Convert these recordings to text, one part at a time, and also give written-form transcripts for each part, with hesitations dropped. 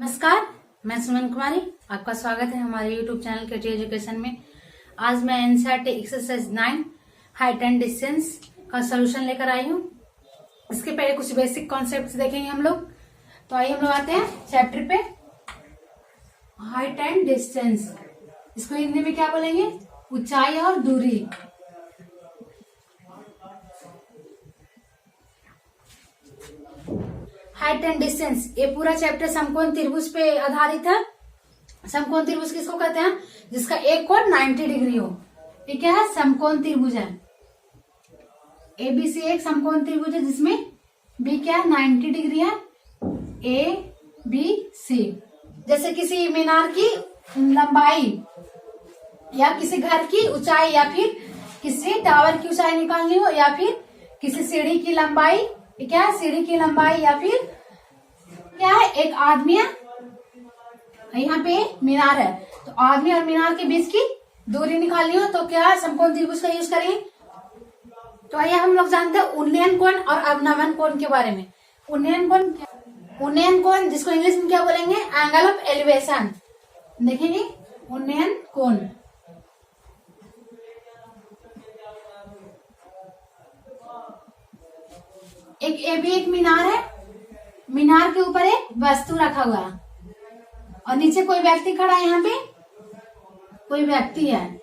नमस्कार, मैं सुमन कुमारी। आपका स्वागत है हमारे YouTube चैनल केटी एजुकेशन में। आज मैं NCERT exercise 9 height and distance का सॉल्यूशन लेकर आई हूँ। इसके पहले कुछ बेसिक कॉन्सेप्ट्स देखेंगे हम लोग। तो आइए हम लोग आते हैं चैप्टर पे। हाइट एंड डिस्टेंस, इसको हिंदी में क्या बोलेंगे? ऊंचाई और दूरी। हाइट एंड डिस्टेंस, ये पूरा चैप्टर समकोण त्रिभुज पे आधारित है। समकोण त्रिभुज किसको कहते हैं? जिसका एक कोण 90 डिग्री हो। ये क्या है? समकोण त्रिभुज है। एबीसी एक समकोण त्रिभुज है जिसमें बी क्या है? 90 डिग्री है। A B C. जैसे किसी मीनार की लंबाई या किसी घर की ऊंचाई या फिर किसी टावर की ऊंचाई निकालनी हो या फिर किसी सीढ़ी की लंबाई, क्या है? सीढ़ी की लंबाई या फिर क्या है? एक आदमी है, यहाँ पे मीनार है, तो आदमी और मीनार के बीच की दूरी निकालनी हो तो क्या है? समकोण त्रिभुज का यूज करेंगे। तो आइए हम लोग जानते हैं उन्नयन कोण और अवनमन कोण के बारे में। उन्नयन कोण जिसको इंग्लिश में क्या बोलेंगे? Angle of elevation. देखेंगे उन्नयन कोण। एक मीनार है, मीनार के ऊपर एक वस्तु रखा हुआ है और नीचे कोई व्यक्ति खड़ा है। यहाँ पे कोई व्यक्ति है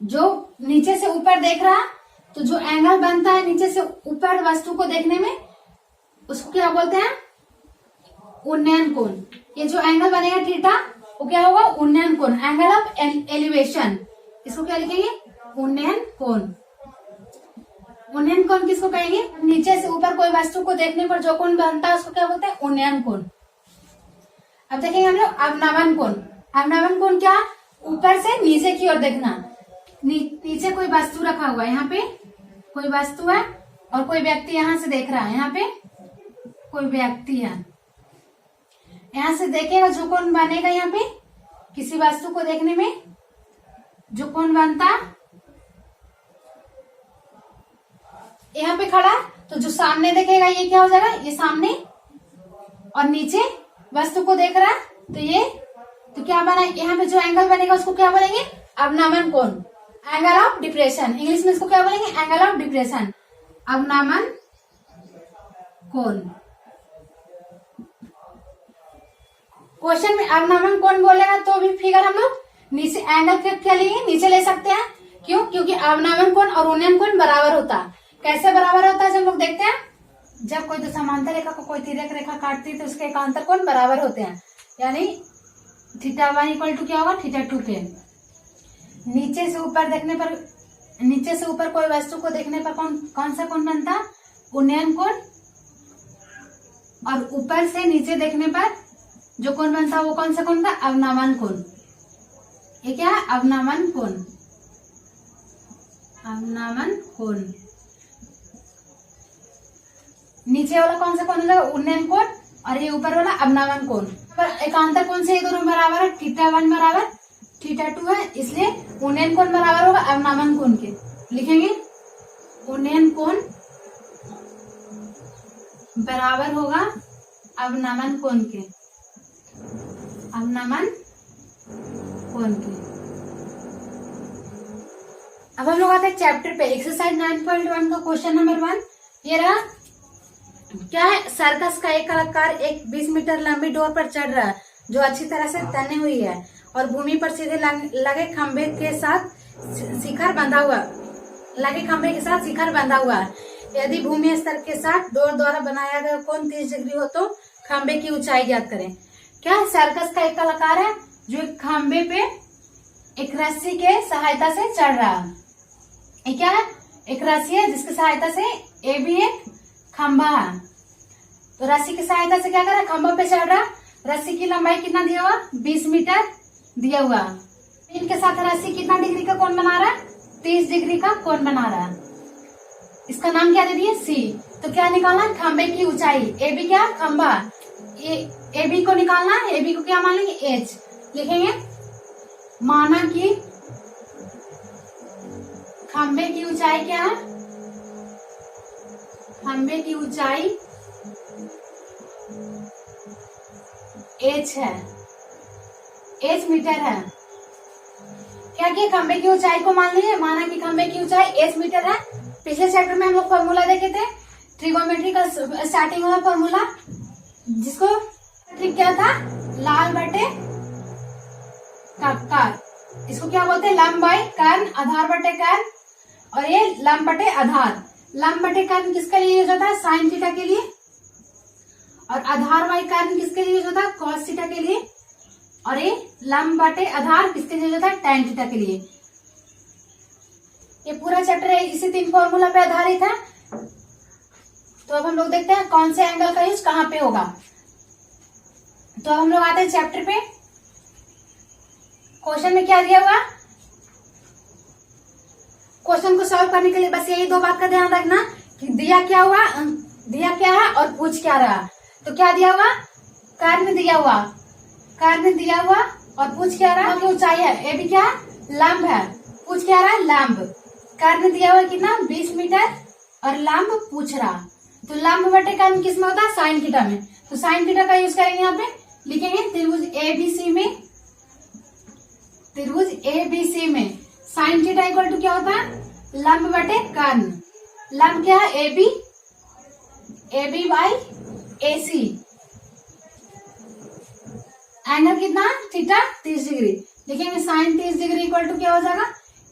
जो नीचे से ऊपर देख रहा है, तो जो एंगल बनता है नीचे से ऊपर वस्तु को देखने में, उसको क्या बोलते हैं? उन्नयन कोण। ये जो एंगल बनेगा थीटा, वो क्या होगा? उन्नयन कोण, एंगल ऑफ एलिवेशन। इसको क्या लिखेंगे? उन्नयन कोण। उन्नयन कोण किसको कहेंगे? नीचे से ऊपर कोई वस्तु को देखने पर जो कोण बनता है उसको क्या बोलते हैं? उन्नयन कोण। अब देखेंगे हम लोग अवनमन कोण। अवनमन कोण क्या? ऊपर से नीचे की ओर देखना। नीचे कोई वस्तु रखा हुआ है, यहाँ पे कोई वस्तु है और कोई व्यक्ति यहाँ से देख रहा है। यहाँ पे कोई व्यक्ति है, यहाँ से देखेगा, जो कोण बनेगा यहाँ पे किसी वस्तु को देखने में जो कोण बनता है, यहाँ पे खड़ा तो जो सामने देखेगा ये क्या हो जाएगा? ये सामने, और नीचे वस्तु को देख रहा है तो ये तो क्या बना? यहाँ पे जो एंगल बनेगा उसको क्या बोलेंगे? अवनमन कोण, एंगल ऑफ डिप्रेशन। इंग्लिश में इसको क्या बोलेंगे? एंगल ऑफ डिप्रेशन, अवनमन कोण। क्वेश्चन में अवनमन कोण बोलेगा तो भी फिगर हम लोग नीचे एंगल क्या लेंगे? नीचे ले सकते हैं। क्यों? क्योंकि अवनमन कोण और उन्नयन कोण बराबर होता है। कैसे बराबर होता है? जब लोग देखते हैं, जब कोई तो समांतर रेखा को कोई तिर्यक रेखा काटती है तो उसके एकांतर कोण बराबर होते हैं। यानी θ1 इक्वल टू क्या होगा? θ2 के। नीचे से ऊपर देखने पर, नीचे से ऊपर कोई वस्तु को देखने पर कौन सा कोण बनता? उन्नयन कोण। और ऊपर से नीचे देखने पर जो कोण बनता वो कौन सा कोण था? अवनमन कोण। ये क्या है? अवनमन कोण। अवनमन कोण। नीचे वाला कौन सा कोण होगा? उन्नयन कोण। और ये ऊपर वाला अवनमन कोण। पर एकांतर कोण से ये दोनों बराबर है। θ1 बराबर θ2 है, इसलिए उन्नयन कोण बराबर होगा अवनमन कोण के। लिखेंगे उन्नयन कोण बराबर होगा अवनमन कोण के, अवनमन कोण के। अब हम लोग आते हैं चैप्टर पे। एक्सरसाइज 9.1 का क्वेश्चन नंबर 1 ये रहा। क्या है? सर्कस का एक कलाकार एक 20 मीटर लंबी डोर पर चढ़ रहा है जो अच्छी तरह से तनी हुई है और भूमि पर सीधे लगे खंबे के साथ शिखर बंधा हुआ है। यदि भूमि स्तर के साथ डोर द्वारा बनाया गया कोण 30 डिग्री हो तो खंबे की ऊंचाई ज्ञात करें। क्या है? सर्कस का एक कलाकार है जो एक खंबे पे एक रस्सी के सहायता से चढ़ रहा है। ये क्या है? एक रस्सी है जिसकी सहायता से ए भी एक खंबा है, तो रस्सी की सहायता से क्या कर रहा है? खंबा पे चढ़ रहा। रस्सी की लंबाई कितना दिया हुआ? 20 मीटर दिया हुआ। इनके साथ रस्सी कितना डिग्री का कोण बना रहा है? 30 डिग्री का कोण बना रहा है। इसका नाम क्या दे दिए? सी। तो क्या निकालना है? खंबे की ऊंचाई। ए बी क्या? खंबा। ए बी को निकालना है। ए बी को क्या मान लेंगे? एच। लिखेंगे माना कि खंबे की ऊंचाई क्या है? खंबे की ऊंचाई h है, h मीटर है। क्या कि खंबे की ऊंचाई को मान लीजिए, माना कि खंबे की ऊंचाई h मीटर है। पिछले चैप्टर में हम लोग फॉर्मूला देखे थे, ट्रिगोनोमेट्री का स्टार्टिंग वाला फॉर्मूला, जिसको ठीक क्या था, लाल बटे कार, इसको क्या बोलते हैं, लंब बाई कर्ण, आधार बटे कर्ण, और ये लंब बटे आधार। लंब बटे कर्ण किसके लिए यूज होता है, साइन थीटा के लिए, और आधार बाई कर्ण किसके लिए यूज होता है, कॉस थीटा के लिए, और ये लंब बटे आधार किसके लिए यूज होता है, टैन थीटा के लिए। ये पूरा चैप्टर है इसी 3 फॉर्मूला पे आधारित है। तो अब हम लोग देखते हैं कौन से एंगल का यूज कहाँ पे होगा। तो अब हम लोग आते हैं चैप्टर पे। क्वेश्चन में क्या दिया हुआ, क्वेश्चन को सॉल्व करने के लिए बस यही 2 बात का ध्यान रखना कि दिया क्या हुआ, दिया क्या है और पूछ क्या रहा। तो क्या दिया हुआ, कर्ण दिया हुआ, कर्ण दिया हुआ, और पूछ क्या रहा कि ऊंचाई है, ए भी क्या है, लंब है, पूछ क्या रहा, लंब। कर्ण दिया हुआ कितना, 20 मीटर, और लंब पूछ रहा। तो लंब बटे कर्ण किस में होता है, साइन थीटा में। तो साइन थीटा का यूज करेंगे, यहाँ पे लिखेंगे त्रिभुज एबीसी में, त्रिभुज एबीसी में साइन थीटा इक्वल टू क्या होता है, लंब बटे कर्ण। लंब क्या है, AB, AB by AC. Angle कितना, थीटा 30 डिग्री। लिखेंगे साइन 30 डिग्री इक्वल टू क्या हो जाएगा,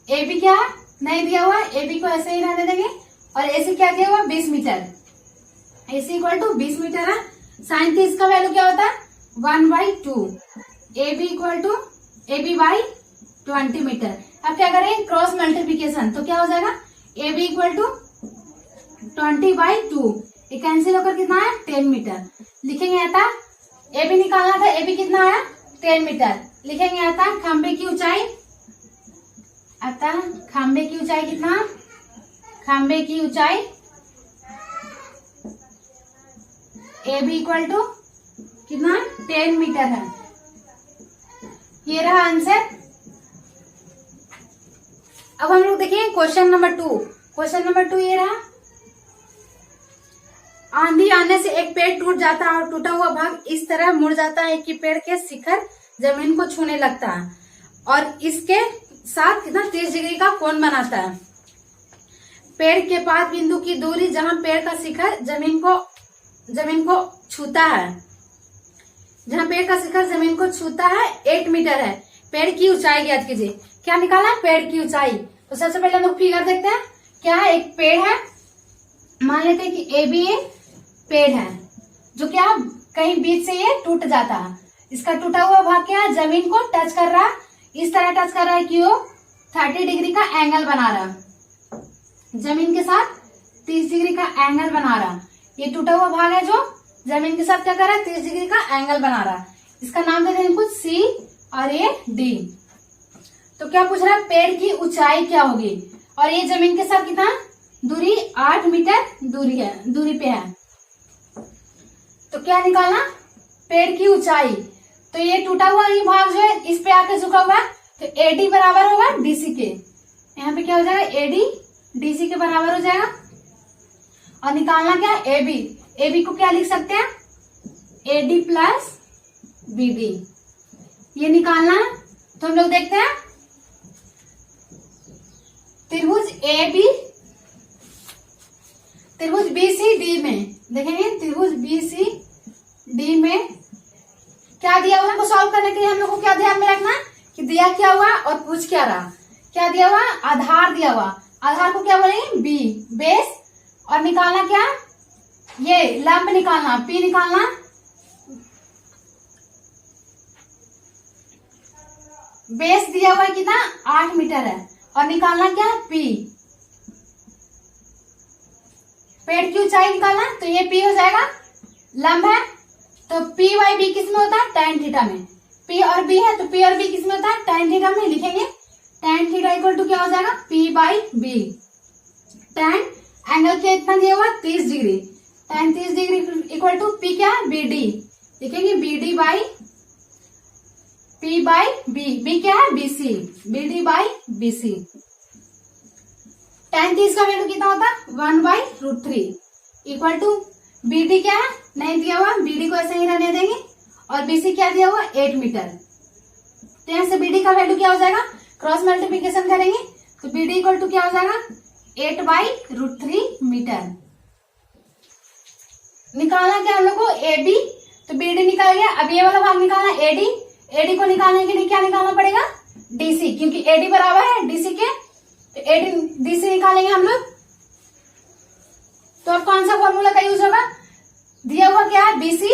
एबी क्या है, नहीं दिया हुआ, एबी को ऐसे ही रहने देंगे, और एसी क्या दिया हुआ, 20 metre, AC equal to 20 metre है। साइन 30 का वैल्यू क्या होता है, 1/2, AB equal to AB by 20 metre. अब क्या करें, क्रॉस मल्टीप्लीकेशन, तो क्या हो जाएगा, ए बी इक्वल टू 20/2, ये कैंसिल होकर कितना है, 10 मीटर। लिखेंगे आता, ए बी निकालना था, ए बी कितना आया, 10 मीटर। लिखेंगे आता खंबे की ऊंचाई, आता खंबे की ऊंचाई कितना, खंबे की ऊंचाई ए बी इक्वल टू कितना, 10 मीटर है। ये रहा आंसर। अब हम लोग देखिए क्वेश्चन नंबर 2। क्वेश्चन नंबर 2 ये रहा, आंधी आने से एक पेड़ टूट जाता है और टूटा हुआ भाग इस तरह मुड़ जाता है कि पेड़ के शिखर जमीन को छूने लगता है और इसके साथ कितना 30 डिग्री का कोण बनाता है। पेड़ के पाद बिंदु की दूरी जहां पेड़ का शिखर जमीन को छूता है, जहां पेड़ का शिखर जमीन को छूता है 8 मीटर है। पेड़ की ऊंचाई ज्ञात कीजिए। क्या निकाला है, पेड़ की ऊंचाई। तो सबसे पहले हम लोग फिगर देखते हैं। क्या है, एक पेड़ है, मान लेते हैं कि ए बी ए पेड़ है, जो क्या कहीं बीच से ये टूट जाता है। इसका टूटा हुआ भाग क्या है, जमीन को टच कर रहा है, इस तरह टच कर रहा है कि वो 30 डिग्री का एंगल बना रहा है, जमीन के साथ 30 डिग्री का एंगल बना रहा है। ये टूटा हुआ भाग है जो जमीन के साथ क्या कर रहा है, 30 डिग्री का एंगल बना रहा है। इसका नाम दे देंगे कुछ सी और ये डी। तो क्या पूछ रहा है, पेड़ की ऊंचाई क्या होगी, और ये जमीन के साथ कितना दूरी, 8 मीटर दूरी पे है। तो क्या निकालना, पेड़ की ऊंचाई। तो ये टूटा हुआ ये भाग जो है इस पे आके झुका हुआ है, तो एडी बराबर होगा डीसी के। यहाँ पे क्या हो जाएगा, एडी डीसी के बराबर हो जाएगा। और निकालना क्या, एबी। एबी को क्या लिख सकते हैं, एडी प्लस बीडी, ये निकालना है। तो हम लोग देखते हैं त्रिभुज ए बी, त्रिभुज बी सी डी में देखेंगे, त्रिभुज बी सी डी में क्या दिया हुआ है, सॉल्व करने के लिए हम लोग को क्या ध्यान में रखना कि दिया क्या हुआ और पूछ क्या रहा। क्या दिया हुआ, आधार दिया हुआ, आधार को क्या बोलेंगे, बी, बेस। और निकालना क्या, ये लंब निकालना, पी निकालना, बेस दिया हुआ है कितना, 8 मीटर है, और निकालना क्या है, पी। पेड़ की ऊंचाई निकालना, तो ये पी हो जाएगा, लंब है तो पी बाई बी किस में होता है, tan थीटा में। पी और बी है तो पी और बी किस में होता है, tan थीटा में। लिखेंगे tan थीटा इक्वल टू क्या हो जाएगा, P by B. tan angle क्या इतना दिया हुआ, 30 degree, tan 30 degree equal to P क्या है, बी डी। लिखेंगे B D by P by B, B क्या है, B C, B D by B C. tan 30 का वैल्यू कितना होता है, 1/√3 इक्वल टू बीडी क्या है, नहीं दिया हुआ, बीडी को ऐसे ही रहने देंगे। और बीसी क्या दिया हुआ, 8 मीटर। तो यहाँ से बीडी का वैल्यू क्या हो जाएगा, क्रॉस मल्टीप्लीकेशन करेंगे तो बीडी इक्वल टू क्या हो जाएगा, 8/√3 मीटर। निकालना क्या हम लोग को, AB, तो BD निकाल गया। अब ये वाला भाग निकालना AD। AD को निकालने के लिए क्या निकालना पड़ेगा, DC, क्योंकि AD बराबर है DC के, तो AD DC निकालेंगे हम लोग। तो अब कौन सा फॉर्मूला का यूज होगा, दिया हुआ क्या है BC,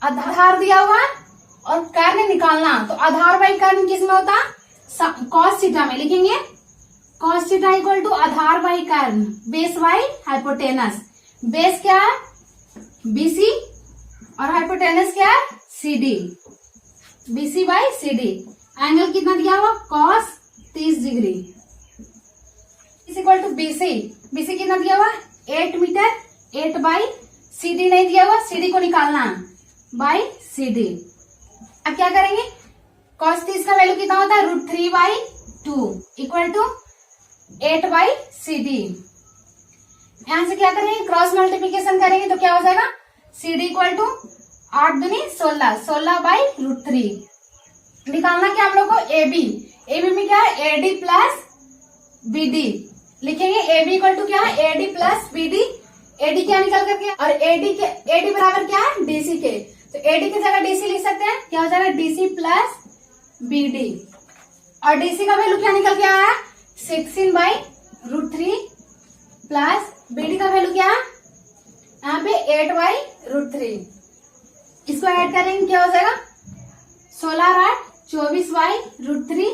आधार दिया हुआ और कर्ण निकालना। तो आधार बाई कर्ण किस में होता है, कॉस थीटा में लिखेंगे। कॉस थीटा इक्वल टू आधार बाई कर्ण, बेस बाई हाइपोटेनस। बेस क्या है BC और हाइपोटेनस क्या है CD, BC by CD। Angle कितना दिया हुआ, cos 30 degree is equal to BC। BC कितना दिया हुआ, 8 मीटर, 8/CD नहीं दिया हुआ, CD को निकालना बाई CD। अब क्या करेंगे, cos 30 का वैल्यू कितना होता है, √3/2 इक्वल टू 8/CD। यहां से क्या करेंगे, क्रॉस मल्टीप्लीकेशन करेंगे तो क्या हो जाएगा, CD इक्वल टू 8 दूनी 16, 16/√3। निकालना क्या हम लोग को, AB में क्या है, AD प्लस BD लिखेंगे। AB इक्वल टू क्या है, AD प्लस BD। AD क्या निकल करके, और AD बराबर क्या है, DC के, तो AD की जगह DC लिख सकते हैं, क्या हो जाएगा, DC प्लस BD। और DC का वैल्यू क्या निकल के आया है, 16/√3 प्लस BD का वैल्यू क्या है, यहाँ पे 8/√3। इसको ऐड करेंगे क्या हो जाएगा, 16/8 24/√3।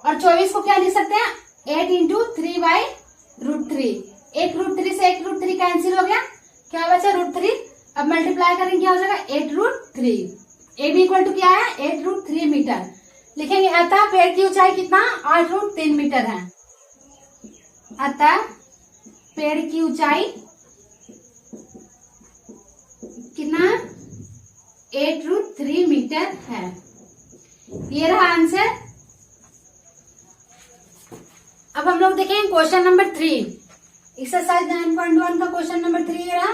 और 24 को क्या लिख सकते हैं, 8 इंटू 3/√3। एक √3 से एक √3 कैंसिल हो गया, क्या बचा, √3। अब मल्टीप्लाई करेंगे क्या हो जाएगा, 8√3। AB इक्वल टू क्या है, 8√3 मीटर लिखेंगे। अतः पेड़ की ऊंचाई कितना, 8√3 मीटर है। अतः पेड़ की ऊंचाई कितना, 8√3 मीटर है। ये रहा आंसर। अब हम लोग देखेंगे क्वेश्चन नंबर 3, एक्सरसाइज 9.1 का क्वेश्चन नंबर 3 ये रहा।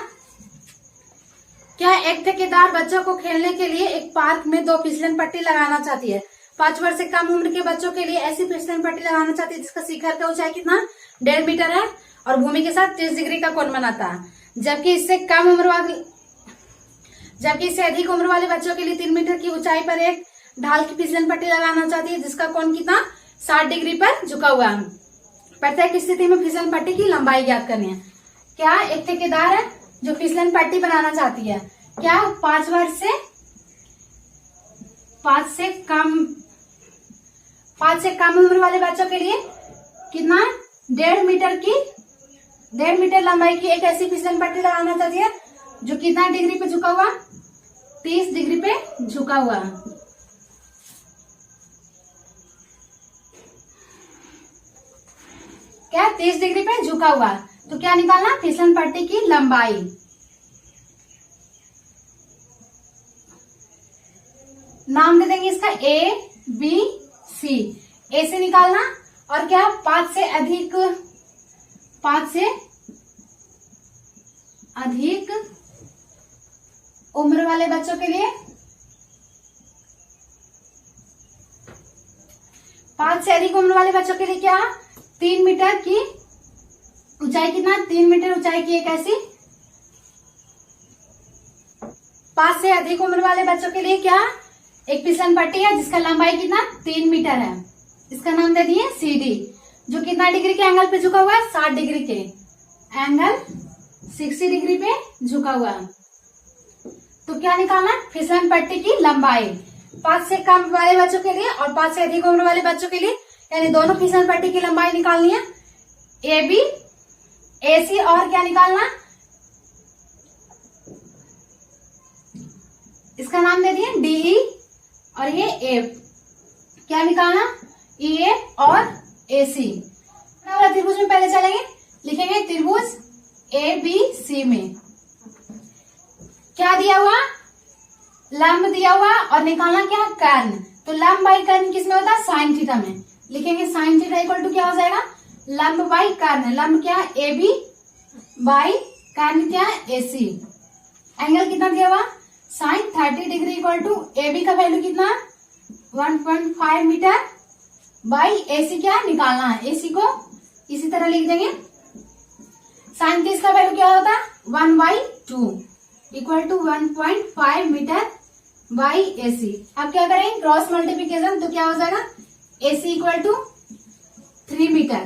क्या एक ठेकेदार बच्चों को खेलने के लिए एक पार्क में 2 फिसलन पट्टी लगाना चाहती है। 5 वर्ष से कम उम्र के बच्चों के लिए ऐसी फिसलन पट्टी लगाना चाहती है जिसका शिखर का ऊंचाई कितना, 1.5 मीटर है और भूमि के साथ 30 डिग्री का कोण बनाता है। जबकि इससे अधिक उम्र वाले बच्चों के लिए 3 मीटर की ऊंचाई पर एक ढाल की फिसलन पट्टी लगाना चाहती है जिसका कोण कितना, 60 डिग्री पर झुका हुआ है। प्रत्येक स्थिति में फिसलन पट्टी की लंबाई ज्ञात करनी है। क्या एक ठेकेदार है जो फिसलन पट्टी बनाना चाहती है, क्या 5 वर्ष से कम उम्र वाले बच्चों के लिए कितना, 1.5 मीटर लंबाई की एक ऐसी फिसलन पट्टी लगाना चाहती है जो कितना डिग्री पे झुका हुआ, 30 डिग्री पे झुका हुआ। क्या 30 डिग्री पे झुका हुआ, तो क्या निकालना, फिसलन पट्टी की लंबाई। नाम दे देंगे इसका ABC। ए से निकालना, और क्या 5 से अधिक उम्र वाले बच्चों के लिए, 5 से अधिक उम्र वाले बच्चों के लिए क्या, 3 मीटर की ऊंचाई कितना, 3 मीटर ऊंचाई की एक ऐसी 5 से अधिक उम्र वाले बच्चों के लिए क्या, एक फिसलन पट्टी है जिसका लंबाई कितना, 3 मीटर है। इसका नाम दे दिए CD, जो कितना डिग्री के एंगल पे झुका हुआ है, 60 डिग्री के एंगल 60 डिग्री पे झुका हुआ है। तो क्या निकालना, फिसलन पट्टी की लंबाई 5 से कम वाले बच्चों के लिए और 5 से अधिक उम्र वाले बच्चों के लिए, यानी दोनों फिसलन पट्टी की लंबाई निकालनी है। AB AC और क्या निकालना, इसका नाम दे दिए DE और ये F। क्या निकालना, EA और AC। त्रिभुज में पहले चलेंगे, लिखेंगे त्रिभुज ABC में क्या दिया हुआ, लंब दिया हुआ और निकालना क्या, कर्ण। तो लंब बाई कर्ण किसमें होता है, साइन थीटा में। लिखेंगे साइन थीटा इक्वल टू क्या हो जाएगा, लंब बाई कर्ण। लंब क्या, AB बाई कर्न क्या है AC। एंगल कितना दिया हुआ sin 30 degree equal to AB का वैल्यू कितना 1.5 मीटर बाई AC क्या निकालना है। AC को इसी तरह लिख देंगे। sin 30 का वैल्यू क्या होता है 1/2 equal to 1.5 metre by AC। अब क्या करेंगे क्रॉस मल्टीप्लीकेशन, तो क्या हो जाएगा AC इक्वल टू 3 मीटर।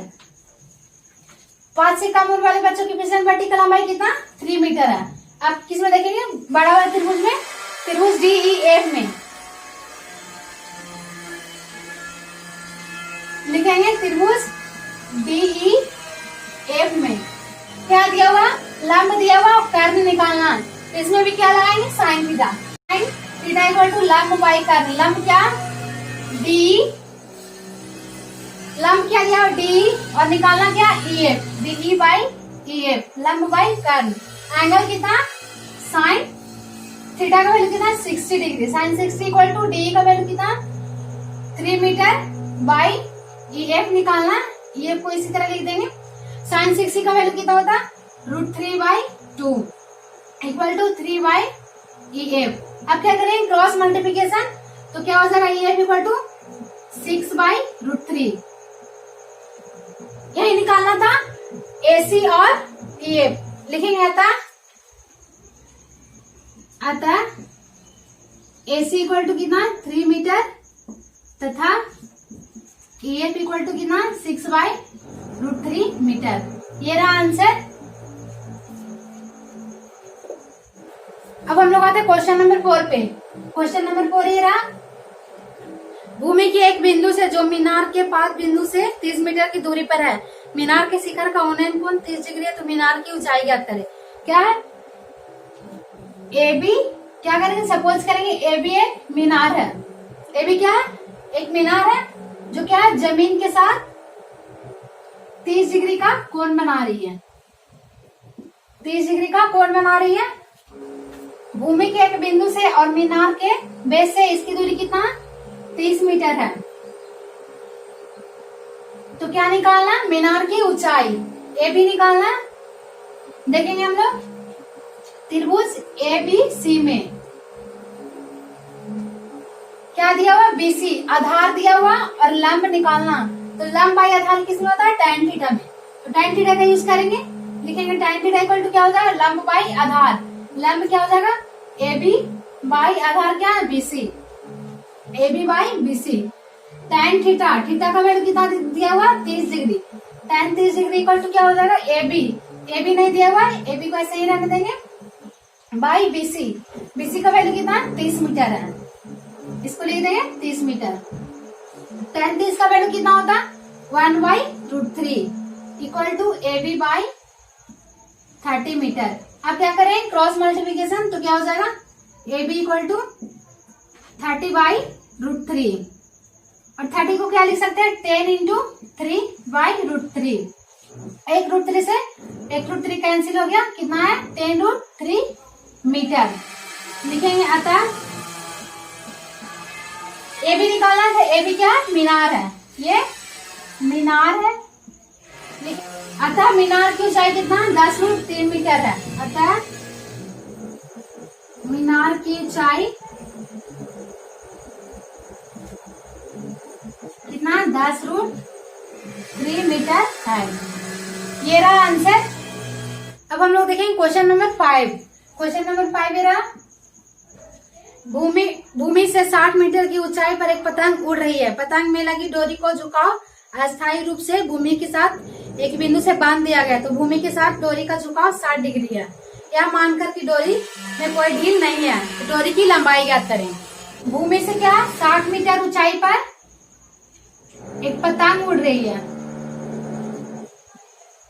5 से कम उम्र वाले बच्चों की फिसलन पट्टी का लंबाई कितना 3 मीटर है। अब किस में देखेंगे बड़ा वाला त्रिभुज में, त्रिभुज DEF में लिखेंगे त्रिभुज DEF में क्या दिया हुआ लंब दिया हुआ और कर्ण निकालना है। इसमें भी क्या लगाएंगे sine theta. Sine theta equal to लंब बाई कर्ण। लंब क्या D, लंब क्या दिया D और निकालना क्या EF, DE बाई EF लंब बाई कर्ण। एंगल कितना साइन थीटा का वैल्यू कितना 60 degree. Sine 60 equal to DE का वैल्यू कितना 3 मीटर बाई EF निकालना। EF को इसी तरह लिख देंगे। साइन 60 का वैल्यू कितना होता √3/2 इक्वल टू 3/EF। अब क्या करेंगे क्रॉस मल्टीप्लीकेशन, तो क्या हो जाएगा EF इक्वल टू 6/√3। यही निकालना था AC और EF। लिखेंगे अतः AC इक्वल टू कितना 3 मीटर तथा EF इक्वल टू कितना 6/√3 मीटर। ये रहा आंसर। अब हम लोग आते हैं क्वेश्चन नंबर 4 पे। क्वेश्चन नंबर 4 ये रहा, भूमि के एक बिंदु से जो मीनार के 5 बिंदु से 30 मीटर की दूरी पर है, मीनार के शिखर का उन्नयन कोण 30 डिग्री है, तो मीनार की ऊंचाई ज्ञात करें। क्या है AB, क्या करेंगे सपोज करेंगे AB एक मीनार है। AB क्या है एक मीनार है जो क्या है जमीन के साथ 30 डिग्री का कोण बना रही है। 30 डिग्री का कोण बना रही है। भूमि के एक बिंदु से और मीनार के बेस से इसकी दूरी कितना 30 मीटर है। तो क्या निकालना मीनार की ऊंचाई AB निकालना। देखेंगे हम लोग त्रिभुज ABC में क्या दिया हुआ BC आधार दिया हुआ और लंब निकालना। तो लंब बाई आधार किसमें होता है tan थीटा में, तो tan थीटा का यूज करेंगे। लिखेंगे tan थीटा इक्वल टू क्या हो जाएगा लंब बाई आधार। लंब क्या हो जाएगा AB बाई आधार क्या है BC, AB by BC। tan theta, theta का वैल्यू कितना दिया हुआ 30 degree. tan 30 degree equal to क्या हो जाएगा AB नहीं दिया हुआ AB को ऐसे ही रहने देंगे बाई BC का वैल्यू कितना 30 मीटर है, इसको लिख देंगे 30 मीटर। tan 30 का वैल्यू कितना होता 1/√3 equal to AB by 30 metre. अब क्या करें क्रॉस मल्टीप्लीकेशन, तो क्या हो जाएगा AB इक्वल टू 30/√3 और 30 को क्या लिख सकते हैं 10 इंटू 3/√3। एक √3 कैंसिल हो गया, कितना है 10√3 मीटर। लिखेंगे अतः AB निकालना है। AB क्या है मीनार है, ये मीनार है। अतः मीनार की ऊंचाई कितना 10√3 मीटर है। अतः मीनार की ऊंचाई कितना 10√3 मीटर है। ये रहा आंसर। अब हम लोग देखेंगे क्वेश्चन नंबर 5। क्वेश्चन नंबर 5 ये रहा, भूमि से 60 मीटर की ऊंचाई पर एक पतंग उड़ रही है। पतंग में लगी डोरी को झुकाव अस्थायी रूप से भूमि के साथ एक बिंदु से बांध दिया गया। तो भूमि के साथ डोरी का झुकाव 60 डिग्री है। यह मानकर कि डोरी में कोई ढील नहीं है, तो डोरी की लंबाई ज्ञात करें। भूमि से क्या 60 मीटर ऊंचाई पर एक पतंग उड़ रही है,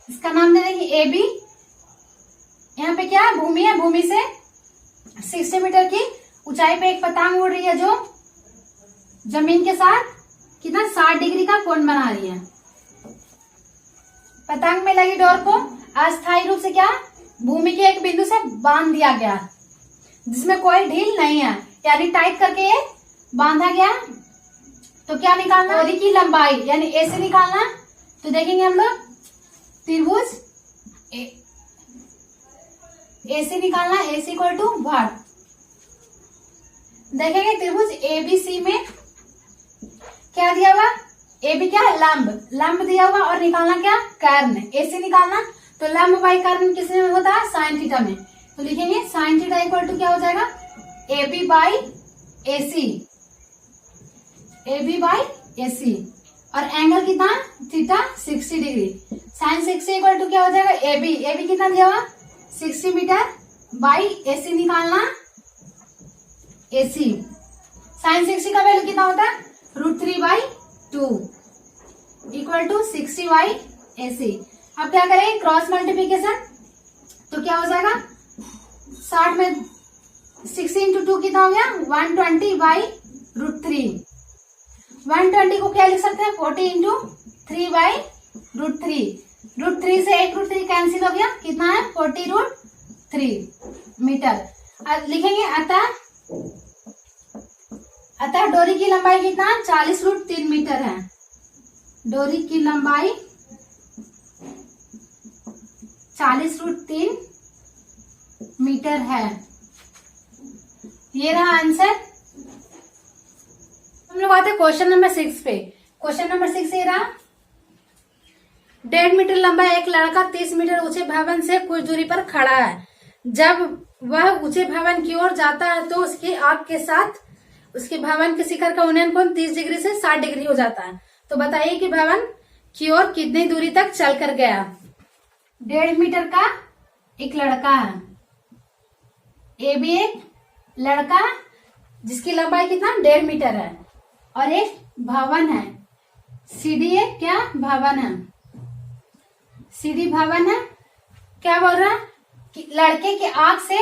इसका नाम दे देंगे AB। यहाँ पे क्या भूमि है, भूमि से 60 मीटर की ऊंचाई पे एक पतंग उड़ रही है जो जमीन के साथ कितना 60 डिग्री का कोण बना रही है। पतंग में लगी डोर को अस्थायी रूप से क्या भूमि के एक बिंदु से बांध दिया गया, जिसमें कोई ढील नहीं है, यानी टाइट करके ये बांधा गया। तो क्या निकालना डोरी की लंबाई यानी AC निकालना। तो देखेंगे हम लोग त्रिभुज AC निकालना, AC इक्वल टू व्हाट? देखेंगे त्रिभुज ABC में क्या दिया हुआ, AB क्या है, लंब दिया हुआ, और निकालना क्या, कर्ण। AC निकालना तो लंब बाई कर्ण किसमें होता है, साइन थीटा में। तो लिखेंगे साइन थीटा इक्वल टू क्या हो जाएगा, AB by AC, AB by AC। और एंगल कितना, theta 60 degree. Sine 60 equal to क्या हो जाएगा, AB कितना दिया हुआ 60 मीटर बाई AC निकालना, AC। साइन 60 का वैल्यू कितना होता है, √3/2 इक्वल टू 60 बाई AC। अब क्या करेंगे, क्रॉस मल्टीप्लीकेशन, तो क्या हो जाएगा, 60 में 60 इंटू 2 कितना हो गया, 120/√3। 120 को क्या लिख सकते हैं, 40 इंटू 3/√3। √3 से एक √3 कैंसिल हो गया, कितना है 40√3 मीटर। अब लिखेंगे अतः डोरी की लंबाई कितना, 40√3 मीटर है। डोरी की लंबाई 40√3 मीटर है। ये रहा आंसर। हम लोग आते हैं क्वेश्चन नंबर 6 पे। क्वेश्चन नंबर 6 ये रहा, 1.5 मीटर लंबा एक लड़का 30 मीटर ऊंचे भवन से कुछ दूरी पर खड़ा है। जब वह ऊंचे भवन की ओर जाता है तो उसकी आंख के साथ उसके भवन के शिखर का उन्नयन कोण 30 डिग्री से 60 डिग्री हो जाता है। तो बताइए कि भवन की ओर कितनी दूरी तक चल कर गया। 1.5 मीटर का एक लड़का है, ए भी एक लड़का जिसकी लंबाई कितना 1.5 मीटर है, और एक भवन है, सीडी एक क्या भवन है, सीडी भवन है। क्या बोल रहा है कि लड़के के आंख से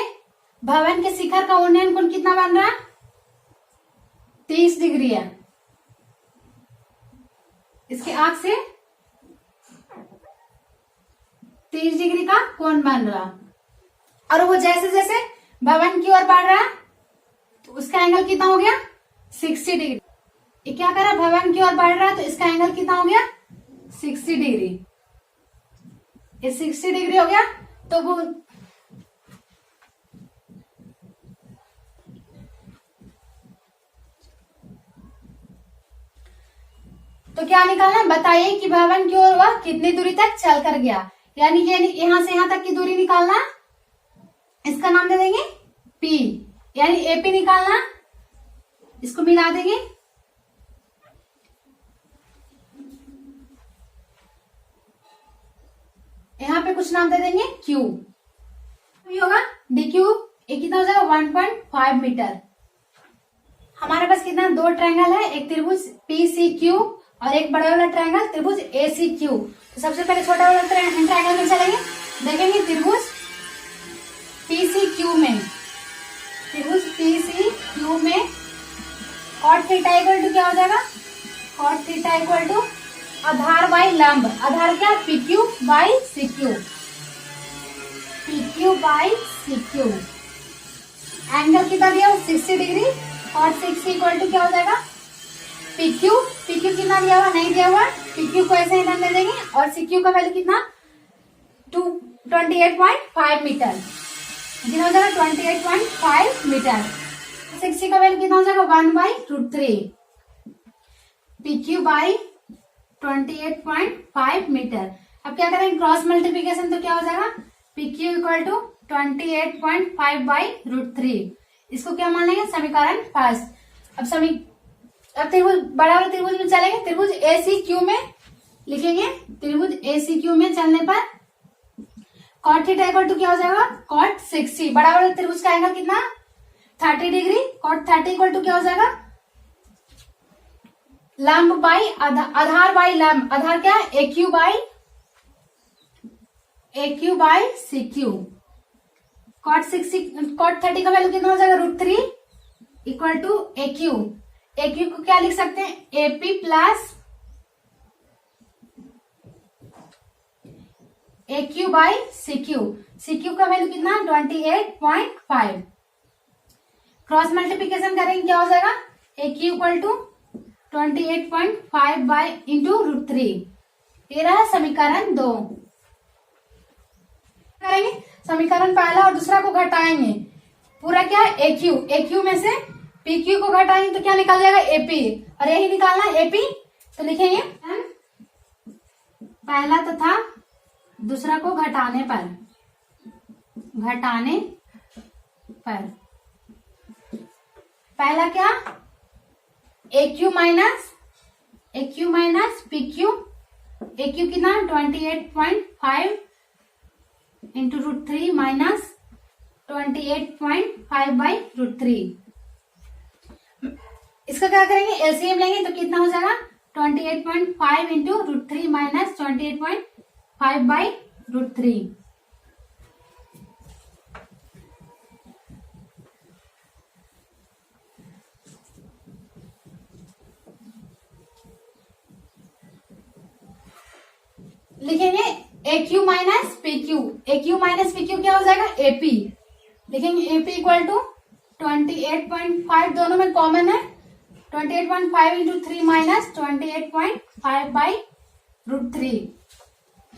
भवन के शिखर का उन्नयन कोण कितना बन रहा है, 30 डिग्री है। इसके आंख से 30 डिग्री का कोण बन रहा, और वो जैसे जैसे भवन की ओर बढ़ रहा तो उसका एंगल कितना हो गया 60 डिग्री। ये क्या कर रहा है, भवन की ओर बढ़ रहा है तो इसका एंगल कितना हो गया 60 डिग्री। ये 60 डिग्री हो गया। तो वो तो क्या निकालना, बताइए कि भवन की ओर वह कितनी दूरी तक चल कर गया। यानी कि यहां से यहां तक की दूरी निकालना, इसका नाम दे देंगे P, यानी AP निकालना, इसको मिला देंगे। यहां पे कुछ नाम दे देंगे Q, होगा DQ। ये कितना हो जाएगा 1.5 मीटर। हमारे पास कितना, दो ट्रायंगल है, एक त्रिभुज PCQ और एक बड़ा वाला ट्रायंगल त्रिभुज ACQ। तो सबसे पहले छोटा वाला ट्रायंगल में चलेंगे, देखेंगे त्रिभुज PCQ में, त्रिभुज PCQ में cot थीटा इक्वल टू क्या हो जाएगा, cot थीटा इक्वल टू आधार बाई लंब, आधार क्या PQ by CQ, PQ by CQ। Angle कितना दिया 60 डिग्री, cot 60 इक्वल टू क्या हो जाएगा PQ कितना दिया हुआ, नहीं दिया हुआ, PQ को ऐसे ही नाम दे देंगे, और CQ का वैल्यू कितना 28.5 मीटर, कितना हो जाएगा 28.5 मीटर। 60 का वैल्यू कितना हो जाएगा 1/√3, PQ बाई 28.5 मीटर। अब क्या करेंगे क्रॉस मल्टीप्लीकेशन, तो क्या हो जाएगा PQ इक्वल टू 28.5/√3। इसको क्या मान लेंगे, समीकरण फर्स्ट। अब त्रिभुज बड़ा वाला त्रिभुज में चलेंगे, त्रिभुज ACQ में लिखेंगे, त्रिभुज ACQ में चलने पर cot थीटा इक्वल टू क्या हो जाएगा cot 60। बड़ा वाला त्रिभुज का एंगल कितना 30 डिग्री, cot 30 इक्वल टू क्या हो जाएगा लंब बाई आधार बाई लंब, आधार क्या है AQ बाई CQ। cot 30 का वैल्यू कितना हो जाएगा √3 इक्वल टू AQ को क्या लिख सकते हैं AP plus AQ by CQ का वैल्यू कितना 28.5। क्रॉस मल्टीप्लीकेशन करेंगे क्या हो जाएगा AQ equal to 28.5 by into √3। ये रहा समीकरण 2। करेंगे समीकरण पहला और दूसरा को घटाएंगे, पूरा क्या AQ, AQ में से PQ को घटाएंगे तो क्या निकल जाएगा AP, और यही निकालना AP। तो लिखेंगे पहला तथा दूसरा को घटाने पर पहला क्या AQ माइनस PQ, AQ कितना 28.5 इंटू √3 माइनस 28.5/√3। इसका क्या करेंगे, एलसीएम लेंगे तो कितना हो जाएगा 28.5 इंटू √3 माइनस 28.5/√3। लिखेंगे AQ minus PQ, AQ minus PQ क्या हो जाएगा AP। लिखेंगे AP इक्वल टू 28.5, दोनों में कॉमन है, 28.5 इंटू 3 माइनस 28.5/√3।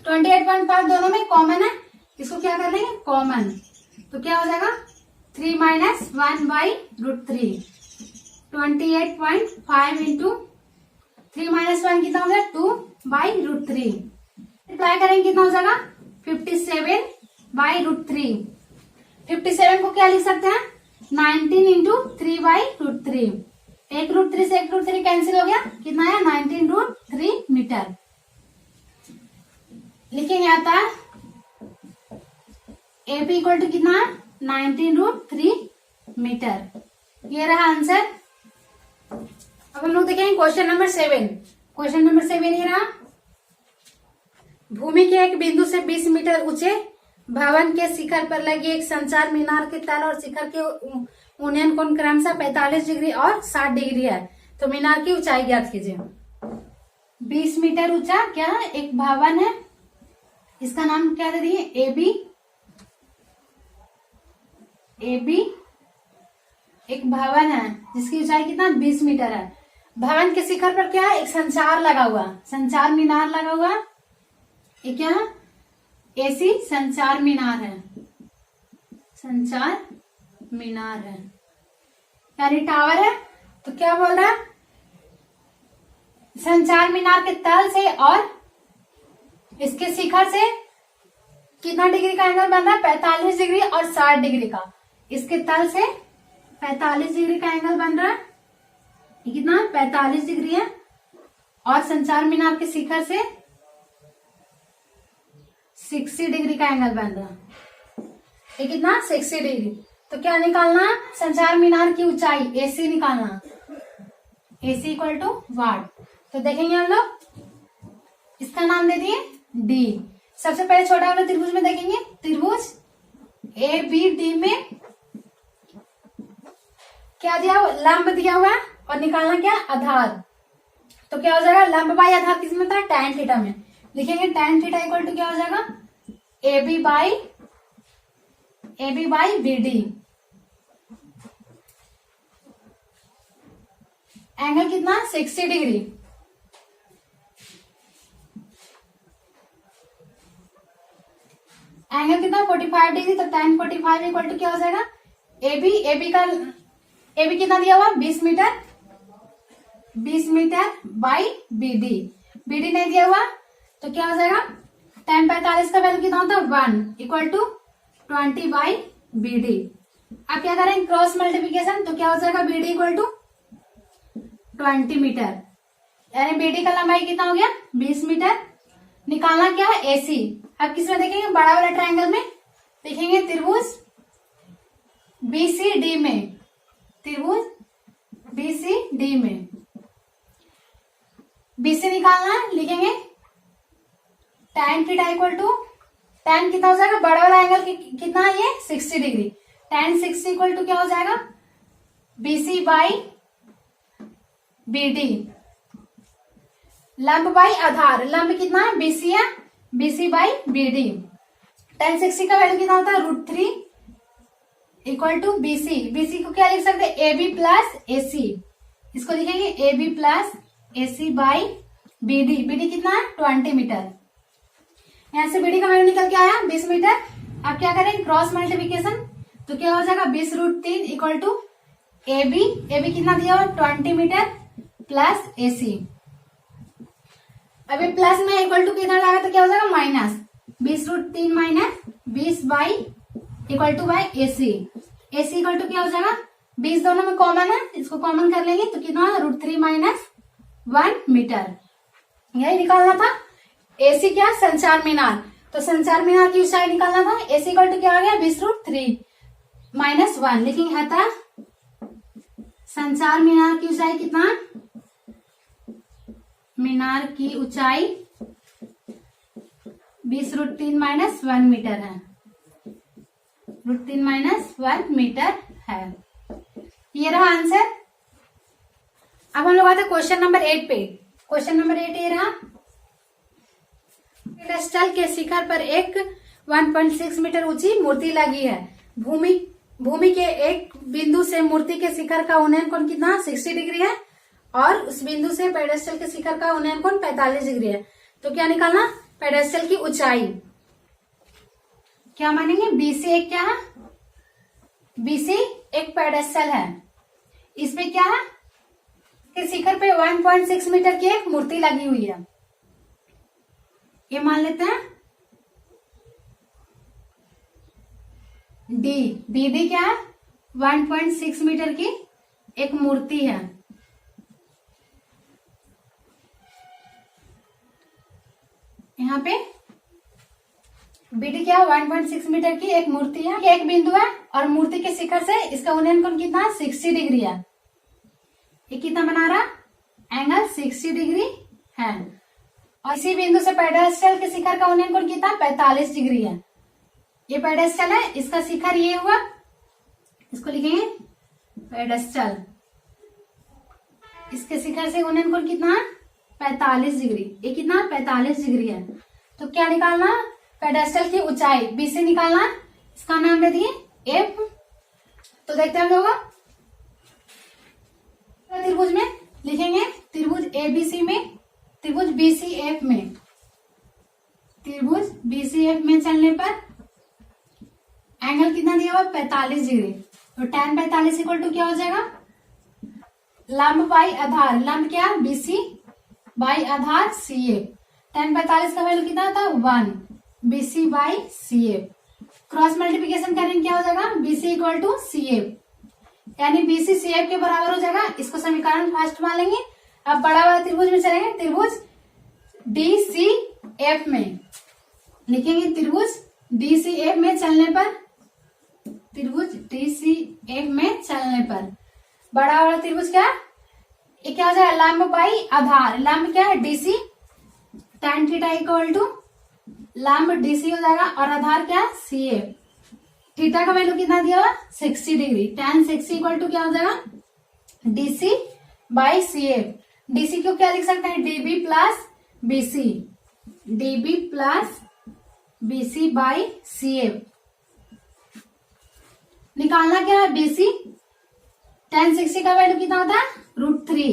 28.5 दोनों में कॉमन है, इसको क्या कर लेंगे कॉमन, तो क्या हो जाएगा 3 माइनस 1/√3। 28.5 इंटू 3 माइनस 1 कितना हो गया 2/√3। अप्लाई करेंगे कितना हो जाएगा 57/√3। 57 को क्या लिख सकते हैं 19 इंटू 3/√3। एक √3 से एक √3 कैंसिल हो गया, कितना है 19√3 मीटर। लिखेंगे आता है AP इक्वल टू कितना है 19√3 मीटर। ये रहा आंसर। अब हम लोग देखेंगे क्वेश्चन नंबर 7। क्वेश्चन नंबर 7 ये रहा, भूमि के एक बिंदु से 20 मीटर ऊंचे भवन के शिखर पर लगी एक संचार मीनार के तल और शिखर के उन्नयन कोण क्रमशः 45 डिग्री और 60 डिग्री है। तो मीनार की ऊंचाई ज्ञात कीजिए। 20 मीटर ऊंचा क्या है एक भवन है, इसका नाम क्या दे दिए AB एक भवन है जिसकी ऊंचाई कितना 20 मीटर है। भवन के शिखर पर क्या है एक संचार लगा हुआ, संचार मीनार लगा हुआ, ये क्या है AC संचार मीनार है, संचार मीनार है यानी टावर है। तो क्या बोल रहा है संचार मीनार के तल से और इसके शिखर से कितना डिग्री का एंगल बन रहा है 45 डिग्री और 60 डिग्री का। इसके तल से 45 डिग्री का एंगल बन रहा है, ये कितना 45 डिग्री है, और संचार मीनार के शिखर से 60 डिग्री का एंगल बन रहा है, ये कितना 60 डिग्री। तो क्या निकालना संचार मीनार की ऊंचाई AC निकालना, AC इक्वल टू वाट। तो देखेंगे हम लोग, इसका नाम दे दिए D। सबसे पहले छोटा वाला त्रिभुज में देखेंगे, त्रिभुज ABD में क्या दिया हुआ लंब दिया हुआ और निकालना क्या आधार। तो क्या हो जाएगा लंब बाई आधार किस में था tan थीटा में। लिखेंगे tan थीटा इक्वल टू क्या हो जाएगा AB बाई BD। एंगल कितना 60 डिग्री। एंगल कितना 45 डिग्री, तो tan 45 इक्वल टू क्या हो जाएगा AB कितना दिया हुआ 20 मीटर बाई BD। BD नहीं दिया हुआ तो क्या हो जाएगा tan 45 का वैल्यू कितना होता है 1 इक्वल टू 20 बाई BD। अब क्या करेंगे क्रॉस मल्टीप्लीकेशन, तो क्या हो जाएगा BD इक्वल टू 20 मीटर, यानी BD का लंबाई कितना हो गया 20 मीटर। निकालना क्या है AC। अब किसमें देखेंगे बड़ा वाला ट्रायंगल में देखेंगे त्रिभुज BCD में, त्रिभुज BCD में BC निकालना है। लिखेंगे tan theta equal to tan कितना हो जाएगा बड़ा वाला एंगल कितना है ये 60 डिग्री, tan 60 इक्वल टू क्या हो जाएगा BC बाई BD। लंब बाई आधार, लंब कितना है BC है, BC बाई BD। tan 60 का वैल्यू कितना होता है √3 इक्वल टू BC। BC को क्या लिख सकते हैं AB प्लस AC, इसको लिखेंगे AB plus AC by BD। BD कितना है 20 मीटर, यहां से BD का वैल्यू निकल के आया 20 मीटर। अब क्या करें, क्रॉस मल्टीप्लीकेशन, तो क्या हो जाएगा 20√3 इक्वल टू AB कितना दिया हुआ 20 मीटर प्लस AC। अभी प्लस में इक्वल टू किधर आएगा तो क्या हो जाएगा minus 20√3 minus 20 by equal to by AC equal to क्या हो जाएगा 20 दोनों में कॉमन है, इसको कॉमन कर लेंगे तो कितना √3 माइनस 1 मीटर, यही निकालना था। AC क्या संचार मीनार, तो संचार मीनार की ऊंचाई निकालना था। AC इक्वल टू क्या आ गया 20√3 माइनस 1, लेकिन अतः संचार मीनार की ऊंचाई कितना, मीनार की ऊंचाई 20√3 माइनस 1 मीटर है, √3 माइनस 1 मीटर है। ये रहा आंसर। अब हम लोग आते क्वेश्चन नंबर 8 पे। क्वेश्चन नंबर 8 ये रहा, पेडेस्टल के शिखर पर एक 1.6 मीटर ऊंची मूर्ति लगी है। भूमि के एक बिंदु से मूर्ति के शिखर का उन्नयन कोण कितना 60 डिग्री है और उस बिंदु से पेडेस्टल के शिखर का उन्नयन कोण 45 डिग्री है। तो क्या निकालना, पेडेस्टल की ऊंचाई क्या मानेंगे, BC एक क्या है, BC एक पेडेस्टल है, इसमें क्या है कि शिखर पे 1.6 मीटर की एक मूर्ति लगी हुई है, ये मान लेते हैं। BD क्या है 1.6 मीटर की एक मूर्ति है। यहाँ पे BD क्या 1.6 मीटर की एक मूर्ति है, एक बिंदु है और मूर्ति के शिखर से इसका उन्नयन कोण कितना 60 डिग्री है। ये कितना बना रहा एंगल 60 डिग्री है और इसी बिंदु से पेडेस्टल के शिखर का उन्नयन कोण कितना 45 डिग्री है। ये पेडेस्टल है, इसका शिखर ये हुआ, इसको लिखेंगे पेडेस्टल, इसके शिखर से उन्नयन कोण कितना 45 डिग्री, ये कितना 45 डिग्री है। तो क्या निकालना, पेडेस्टल की ऊंचाई BC निकालना, इसका नाम दे दिए F। तो देखते हैं हम लोग त्रिभुज में लिखेंगे, त्रिभुज ABC में, त्रिभुज BCF में, त्रिभुज BCF में चलने पर एंगल कितना दिया हुआ 45 डिग्री। तो tan 45 इक्वल टू क्या हो जाएगा, लंब बाई आधार, लंब क्या BC by Aadhaar CF, tan 45 का वैल्यू कितना था 1 BC by CF। Cross multiplication करेंगे क्या हो जाएगा BC इक्वल टू CF, यानी BC CF के बराबर हो जाएगा। इसको समीकरण फर्स्ट मान लेंगे। अब बड़ा वाला त्रिभुज में चलेंगे, त्रिभुज DCF में लिखेंगे, त्रिभुज DCF में चलने पर, त्रिभुज DCF में चलने पर बड़ा वाला त्रिभुज क्या, ये क्या हो जाएगा लंब बाई आधार, लंब क्या है DC, tan theta equal to लंब DC हो जाएगा और आधार क्या CF, थीटा का वैल्यू कितना दिया हुआ 60 डिग्री, tan 60 इक्वल टू क्या हो जाएगा DC बाई CF। DC को क्या लिख सकते हैं DB plus BC, DB plus BC by CF। निकालना क्या है BC, tan 60 का वैल्यू कितना होता है √3,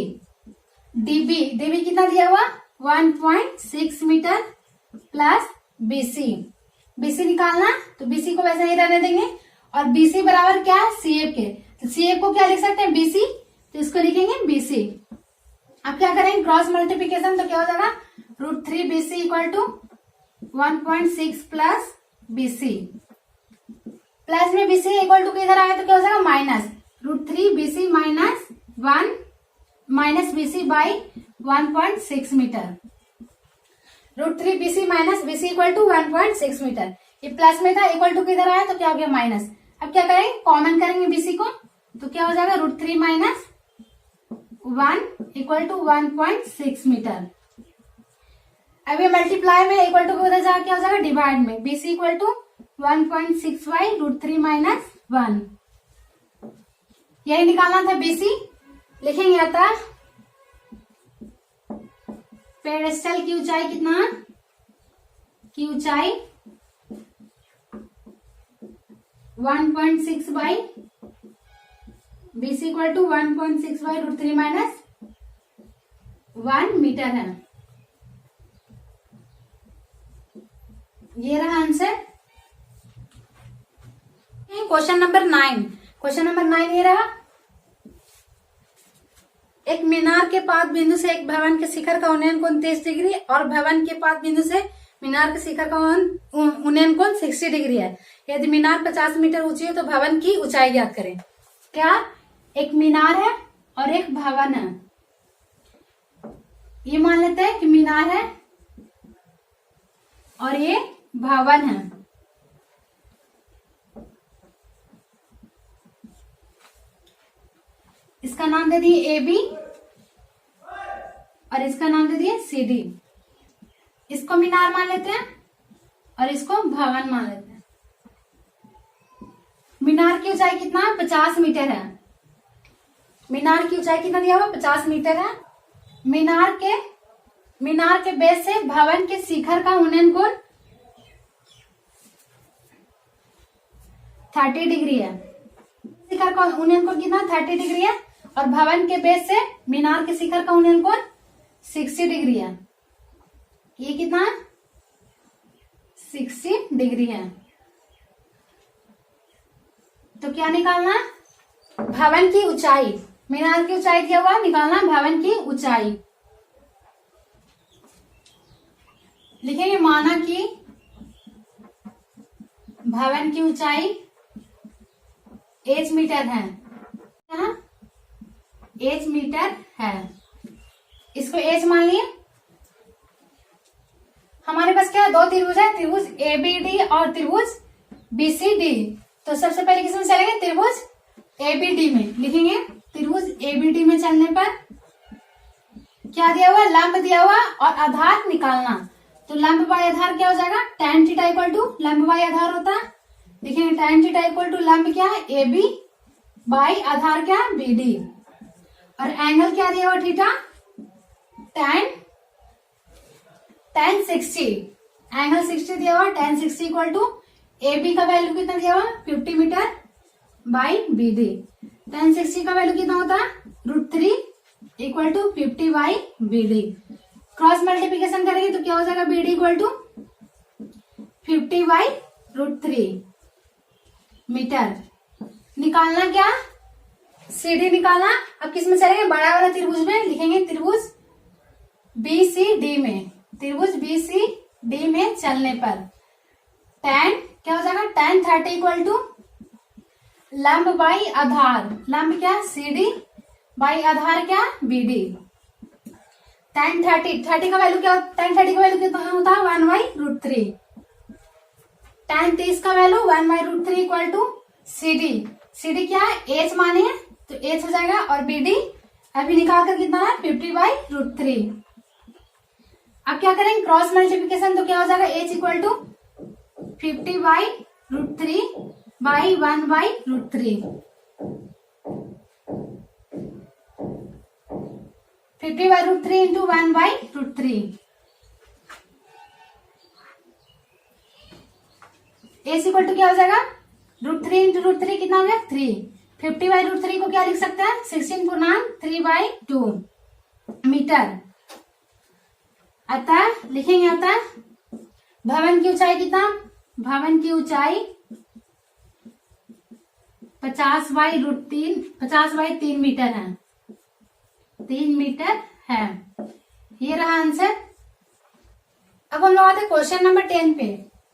DB कितना दिया हुआ 1.6 मीटर प्लस BC निकालना, तो BC को वैसे ही रहने देंगे और BC बराबर क्या है CF के, तो CF को क्या लिख सकते हैं BC, तो इसको लिखेंगे BC। अब क्या करेंगे क्रॉस मल्टीप्लीकेशन, तो क्या हो जाएगा √3 BC equal to 1.6 plus BC, plus में BC इक्वल टू किधर आएगा तो क्या हो जाएगा minus √3 BC minus 1 minus BC by 1.6 metre, √3 BC minus BC equal to 1.6 metre. ये प्लस में था, इक्वल टू किधर आया तो क्या हो गया माइनस। अब क्या करेंगे कॉमन करेंगे BC को, तो क्या हो जाएगा √3 माइनस 1 इक्वल टू 1.6 मीटर। अब ये मल्टीप्लाई में इक्वल टू किधर जाएगा क्या हो जाएगा डिवाइड में, BC equal to 1.6 by √3 minus 1, यही निकालना था BC। लिखेंगे अतः पेडेस्टल की ऊंचाई कितना, की ऊंचाई 1.6 by BC equal to 1.6 by √3 minus 1 metre है। ये रहा answer. Question number 9। Question number 9 ये रहा, एक मीनार के पाद बिंदु से एक भवन के शिखर का उन्नयन कोण 30 डिग्री और भवन के पाद बिंदु से मीनार के शिखर का उन्नयन कोण 60 डिग्री है। यदि मीनार 50 मीटर ऊंची है तो भवन की ऊंचाई ज्ञात करें। क्या, एक मीनार है और एक भवन है। ये मान लेते हैं कि मीनार है और ये भवन है। इसका नाम दे दिए AB और इसका नाम दे दिए CD। इसको मीनार मान लेते हैं और इसको भवन मान लेते हैं। मीनार की ऊंचाई कितना है? 50 मीटर है। मीनार की ऊंचाई कितना दिया हुआ? 50 मीटर है। मीनार के बेस से भवन के शिखर का उन्नयन कोण 30 डिग्री है। शिखर का उन्नयन कोण कितना? 30 डिग्री है। और भवन के बेस से मीनार के शिखर का उन्नयन कोण 60 डिग्री है। ये कितना है? 60 डिग्री है। तो क्या निकालना है? भवन की ऊंचाई। मीनार की ऊंचाई दिया हुआ, निकालना है भवन की ऊंचाई। लिखेंगे माना कि भवन की ऊंचाई h मीटर है। h मीटर है। इसको h मान लिए। हमारे पास क्या है? दो त्रिभुज है, त्रिभुज ABD और त्रिभुज BCD। तो सबसे पहले किसमें चलेंगे? त्रिभुज ABD में। लिखेंगे त्रिभुज ABD में चलने पर क्या दिया हुआ? लंब दिया हुआ और आधार निकालना। तो लंब बाय आधार क्या हो जाएगा? tan थीटा इक्वल टू लंब बाय आधार होता है। लिखेंगे tan थीटा इक्वल टू लंब क्या है? AB बाय आधार क्या है? BD। और एंगल क्या दिया हुआ? Theta tan 60। एंगल 60 दिया हुआ। tan 60 इक्वल टू AB का वैल्यू कितना दिया हुआ? 50 मीटर बाई BD। tan 60 का वैल्यू कितना होता है? √3 equal to 50 by BD। Cross multiplication करेंगे तो क्या हो जाएगा? BD equal to 50 by √3 metre. निकालना क्या? CD निकालना। अब किस में चलेंगे? बड़ा वाला त्रिभुज में। लिखेंगे त्रिभुज BCD में। त्रिभुज BCD में चलने पर tan क्या हो जाएगा? tan 30 इक्वल टू लंब बाई आधार। लंब क्या? CD बाई आधार क्या? BD। tan 30 का वैल्यू क्या? tan 30 का वैल्यू कितना होता है? 1/√3। tan 30 का वैल्यू 1/√3 इक्वल टू CD। CD क्या है? h माने है तो h हो जाएगा। और BD अभी निकाल कर कितना है? 50/√3। अब क्या करेंगे? Cross multiplication. तो क्या हो जाएगा? h equal to 50/√3 by 1/√3। 50/√3 into 1/√3। h equal to क्या हो जाएगा? √3 इंटू √3 कितना हो गया? 3। 50/√3 को क्या लिख सकते हैं? 16 पूर्णांक 3/2 मीटर। अतः लिखेंगे, अतः भवन की ऊंचाई कितना? भवन की ऊंचाई 50/3 मीटर है। 3 मीटर है। ये रहा आंसर। अब हम लोग आते क्वेश्चन नंबर 10 पे।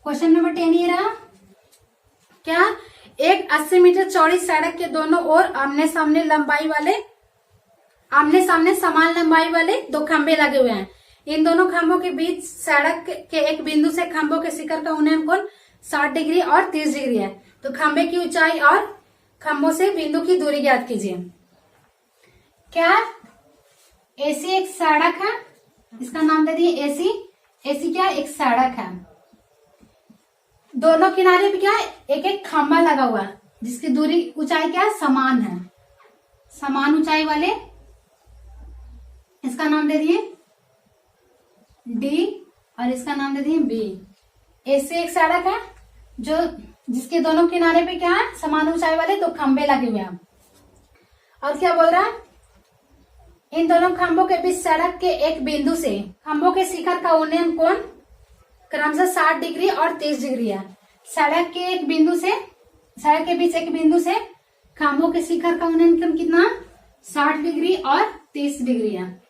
क्वेश्चन नंबर 10 ये रहा, क्या एक 80 मीटर चौड़ी सड़क के दोनों ओर आमने सामने समान लंबाई वाले दो खंभे लगे हुए हैं। इन दोनों खंभों के बीच सड़क के एक बिंदु से खंभों के शिखर का उन्नयन कोण 60 डिग्री और 30 डिग्री है। तो खंभे की ऊंचाई और खंभों से बिंदु की दूरी ज्ञात कीजिए। क्या AC एक सड़क है, इसका नाम दे दिए AC। AC क्या? एक सड़क है। दोनों किनारे पे क्या है? एक एक खंभा लगा हुआ है जिसकी दूरी ऊंचाई क्या है? समान है। समान ऊंचाई वाले, इसका नाम दे दिए D और इसका नाम दे दिए B। AC एक सड़क है जिसके दोनों किनारे पे क्या है? समान ऊंचाई वाले दो खंभे लगे हुए हैं। और क्या बोल रहा है? इन दोनों खंभों के बीच सड़क के एक बिंदु से खंभों के शिखर का उन्नयन कोण क्रमशः 60 डिग्री और 30 डिग्री है। सड़क के एक बिंदु से सड़क के बीच एक बिंदु से खंभों के शिखर का उन्नयन कितना 60 डिग्री और 30 डिग्री है।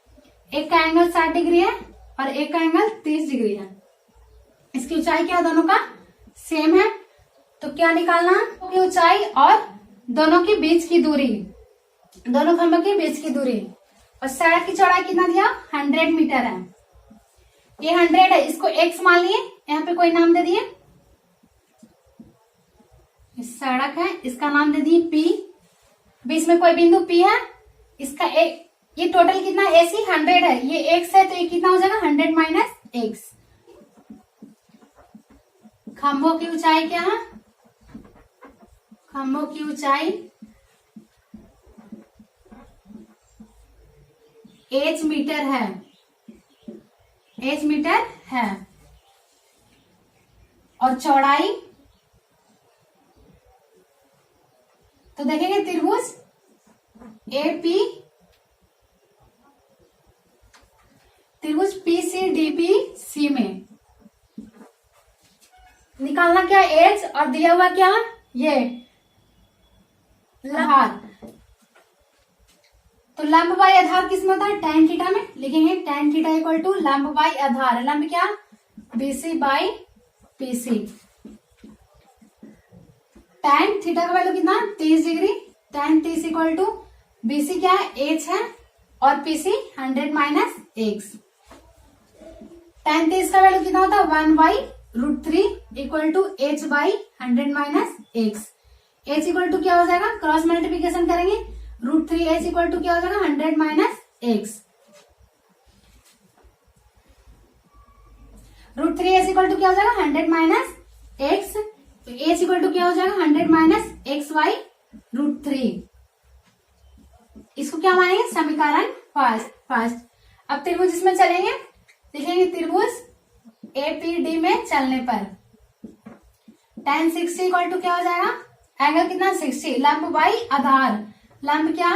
एक का एंगल 60 डिग्री है और एक का एंगल 30 डिग्री है। इसकी ऊंचाई क्या दोनों का सेम है, तो क्या निकालना की ऊंचाई और दोनों के बीच की दूरी, दोनों खंभों के बीच की दूरी। और सड़क की चौड़ाई कितना दिया 100 मीटर है। ये 100 है, इसको x मान लिए, यहाँ पे कोई नाम दे दिए, सड़क है इसका नाम दे दिए P, बीच में कोई बिंदु P है, इसका एक, ये टोटल कितना AC 100 है, ये x है तो ये कितना हो जाएगा 100 माइनस x। खंभों की ऊंचाई क्या है, खंभों की ऊंचाई h मीटर है, h मीटर है। और चौड़ाई तो देखेंगे त्रिभुज AP, त्रिभुज PCDBC में निकालना क्या h और दिया हुआ क्या ये आधार। तो लंब बाई आधार किसमें होता है tan थीटा में, लिखेंगे tan थीटा इक्वल टू लंब बाई आधार, लंब क्या BC by PC। tan theta का वैल्यू कितना 30 degree, tan 30 equal to BC क्या है h है और PC 100 माइनस x। tan 30 का वैल्यू कितना होता है 1/√3 equal to h by 100 minus x। h equal to क्या हो जाएगा, क्रॉस मल्टीप्लीकेशन करेंगे, √3h इक्वल टू क्या हो जाएगा 100 minus x। √3h equal to क्या हो जाएगा 100 माइनस x, तो h इक्वल टू क्या हो जाएगा 100 माइनस x बाई √3। इसको क्या मानेंगे समीकरण फर्स्ट। अब त्रिभुज इसमें चलेंगे, लिखेंगे त्रिभुज APD में चलने पर tan 60 इक्वल टू क्या हो जाएगा, एंगल कितना 60, लंब बाई आधार, लंब क्या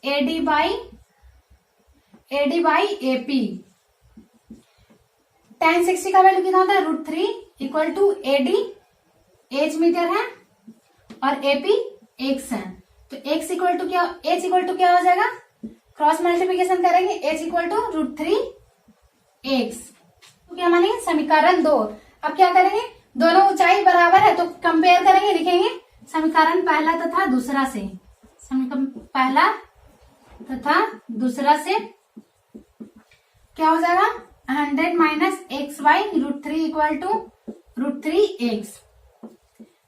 AD बाई AP। tan 60 का वैल्यू कितना होता है √3 equal to AD h metre है और AP x है, तो x इक्वल टू क्या h इक्वल टू क्या हो जाएगा, क्रॉस मल्टीप्लीकेशन करेंगे h इक्वल टू √3x। तो क्या मानेंगे समीकरण 2। अब क्या करेंगे, दोनों ऊंचाई बराबर है तो कंपेयर करेंगे, लिखेंगे समीकरण पहला तथा दूसरा से, समीकरण पहला तथा दूसरा से क्या हो जाएगा 100 minus x by √3 equal to √3x।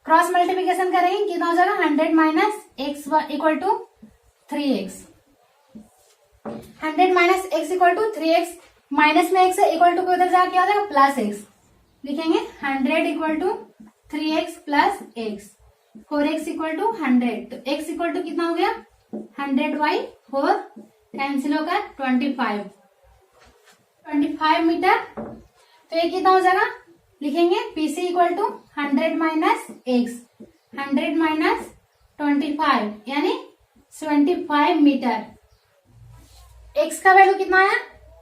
Cross multiplication करेंगे कितना हो जाएगा 100 minus x equal to 3x। 100 minus x equal to 3x, minus में x इक्वल टू को उधर जाकर क्या हो जाएगा प्लस x, लिखेंगे 100 equal to 3x plus x, 4x equal to 100, तो x इक्वल टू कितना हो गया 100/4, कैंसिल होगा 25 मीटर। तो ये कितना हो जाएगा, लिखेंगे PC equal to 100 minus x, 100 minus 25 यानी 75 मीटर। x का वैल्यू कितना आया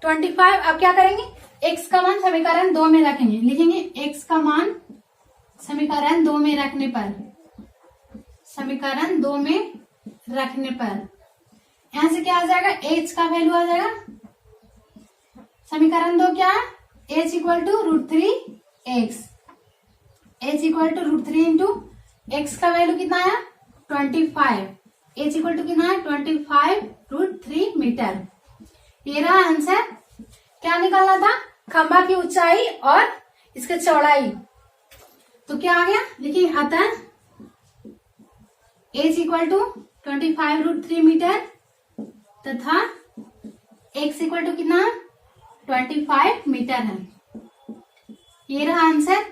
25। अब क्या करेंगे, x का मान समीकरण 2 में रखेंगे, लिखेंगे x का मान समीकरण 2 में रखने पर, समीकरण 2 में रखने पर यहां से क्या आ जाएगा h का वैल्यू आ जाएगा, समीकरण 2 क्या है h equal to √3x, h equal to √3 into x का वैल्यू कितना आया 25, h इक्वल टू कितना है 25√3 मीटर। ये रहा आंसर। क्या निकालना था, खंभा की ऊंचाई और इसके चौड़ाई, तो क्या आ गया, देखिए अतः h इक्वल टू 25√3 मीटर तथा x इक्वल टू कितना 25 मीटर है। ये रहा आंसर।